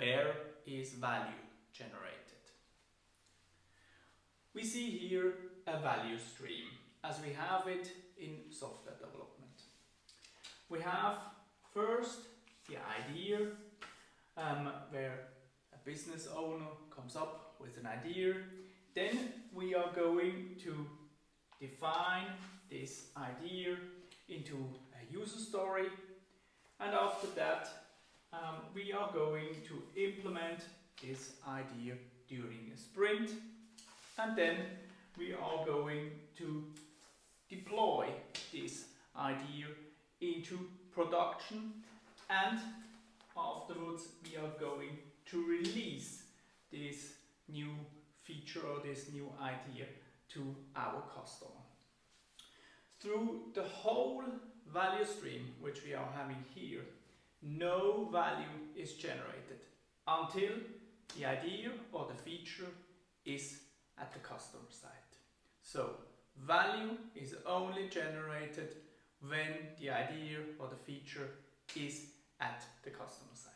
where is value generated. We see here a value stream as we have it in software development. We have first the idea where a business owner comes up with an idea. Then we are going to define this idea into a user story, and after that we are going to implement this idea during a sprint, and then we are going to deploy this idea into production, and afterwards we are going to release this new feature or this new idea to our customer. Through the whole value stream which we are having here, no value is generated until the idea or the feature is at the customer side. So value is only generated when the idea or the feature is at the customer side.